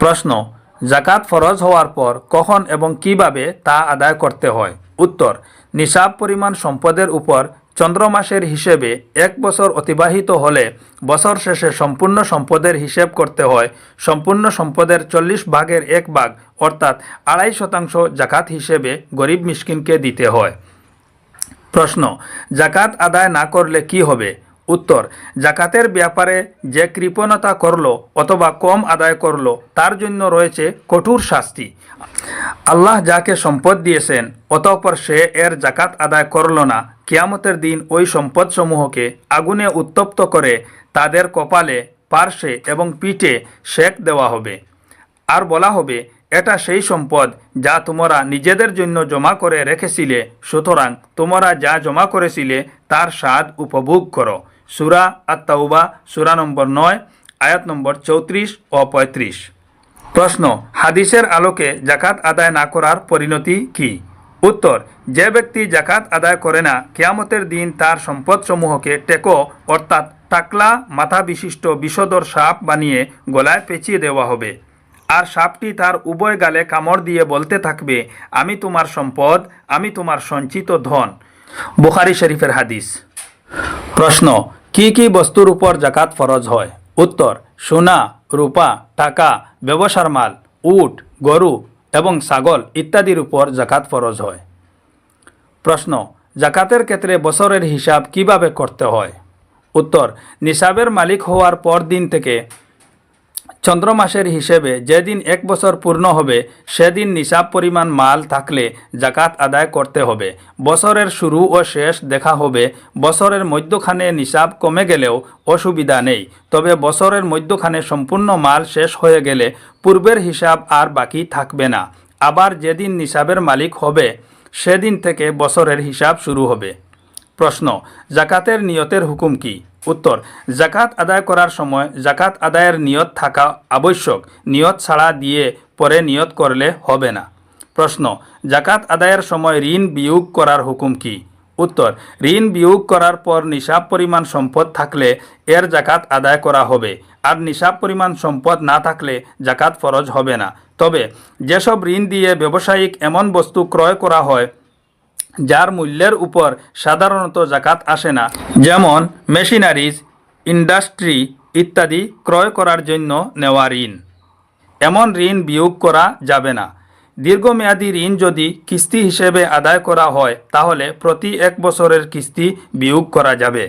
প্রশ্ন, জাকাত ফরজ হওয়ার পর কখন এবং কিভাবে তা আদায় করতে হয়? উত্তর, নিসাব পরিমাণ সম্পদের উপর চন্দ্রমাসের হিসেবে 1 বছর অতিবাহিত হলে বছর শেষে সম্পূর্ণ সম্পদের হিসেব করতে হয়। সম্পূর্ণ সম্পদের 40 ভাগের 1 ভাগ অর্থাৎ 2.5% জাকাত হিসেবে গরিব মিসকিনকে দিতে হয়। প্রশ্ন, জাকাত আদায় না করলে কি হবে? উত্তর, জাকাতের ব্যাপারে যে কৃপণতা করলো অথবা কম আদায় করলো তার জন্য রয়েছে কঠোর শাস্তি। আল্লাহ যাকে সম্পদ দিয়েছেন অতঃপর সে এর জাকাত আদায় করল না, কিয়ামতের দিন ওই সম্পদসমূহকে আগুনে উত্তপ্ত করে তাদের কপালে, পার্শ্বে এবং পিঠে সেক দেওয়া হবে। আর বলা হবে, এটা সেই সম্পদ যা তোমরা নিজেদের জন্য জমা করে রেখেছিলে, সুতরাং তোমরা যা জমা করেছিলে তার স্বাদ উপভোগ করো। সূরা আত-তাওবা সূরা নম্বর 9 আয়াত নম্বর 34 ও 35। প্রশ্ন, হাদিসের আলোকে জাকাত আদায় না করার পরিণতি কি? উত্তর, যে ব্যক্তি জাকাত আদায় করে না কিয়ামতের দিন তার সম্পদসমূহকে টেকো অর্থাৎ টাকলা মাথা বিশিষ্ট বিষধর সাপ বানিয়ে গলায় পেঁচিয়ে দেওয়া হবে। আর সাপটি তার উভয় গালে কামড় দিয়ে বলতে থাকবে, আমি তোমার সম্পদ, আমি তোমার সঞ্চিত ধন। বুখারী শরীফের হাদিস। প্রশ্ন, কি কি বস্তুর উপর জাকাত ফরজ হয়? উত্তর, সোনা, রূপা, টাকা, ব্যবসার মাল, উট, গরু এবং ছাগল ইত্যাদির উপর জাকাত ফরজ হয়। প্রশ্ন, জাকাতের ক্ষেত্রে বছরের হিসাব কিভাবে করতে হয়? উত্তর, নিসাবের মালিক হওয়ার পর দিন থেকে চন্দ্রমাসের হিসেবে যেদিন 1 বছর পূর্ণ হবে সেদিন নিসাব পরিমাণ মাল থাকলে জাকাত আদায় করতে হবে। বছরের শুরু ও শেষ দেখা হবে। বছরের মধ্যখানে নিসাব কমে গেলেও অসুবিধা নেই, তবে বছরের মধ্যখানে সম্পূর্ণ মাল শেষ হয়ে গেলে পূর্বের হিসাব আর বাকি থাকবে না। আবার যেদিন নিসাবের মালিক হবে সেদিন থেকে বছরের হিসাব শুরু হবে। প্রশ্ন, জাকাতের নিয়তের হুকুম কি? উত্তর, জাকাত আদায় করার সময় জাকাত আদায়ের নিয়ত থাকা আবশ্যক। নিয়ত ছাড়া দিয়ে পরে নিয়ত করলে হবে না। প্রশ্ন, জাকাত আদায়ের সময় ঋণ বিয়োগ করার হুকুম কি? উত্তর, ঋণ বিয়োগ করার পর নিসাব পরিমাণ সম্পদ থাকলে এর জাকাত আদায় করা হবে, আর নিসাব পরিমাণ সম্পদ না থাকলে জাকাত ফরজ হবে না। তবে যেসব ঋণ দিয়ে ব্যবসায়িক এমন বস্তু ক্রয় করা হয় যার মূল্যের উপর সাধারণত জাকাত আসে না, যেমন মেশিনারিজ, ইন্ডাস্ট্রি ইত্যাদি ক্রয় করার জন্য নেওয়া ঋণ, এমন ঋণ বিয়োগ করা যাবে না। দীর্ঘমেয়াদী ঋণ যদি কিস্তি হিসেবে আদায় করা হয় তাহলে প্রতি 1 বছরের কিস্তি বিয়োগ করা যাবে।